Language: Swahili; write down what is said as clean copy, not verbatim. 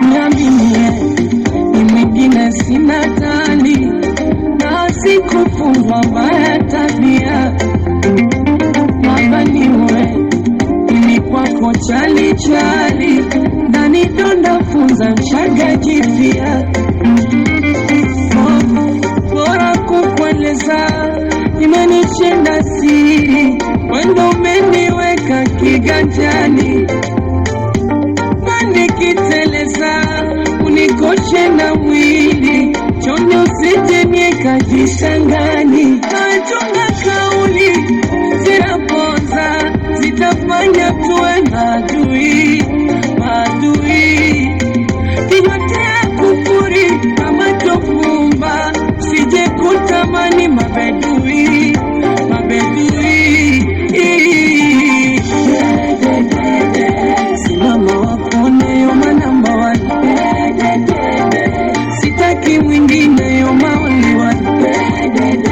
Niaminie, ni mwingine sina tani, na sikufunzwa mbaya tabia. Mabaniwe, ili kwako chali chali, ndani donda funza mchaga jifia. Bora kukueleza, imenishinda siri, wendo umeniweka kiganjani. Nikiteleza unikoshe na mwili, chonde usije nikajishangani. Kachunga kauli zinaponza, zitafanya tuwe maadui, maadui. Kijotea kufuri kama tofumba, usije kutamani mabedui, mabedui. Simama wakone yoma number one, sitaki mwingine yoma only one.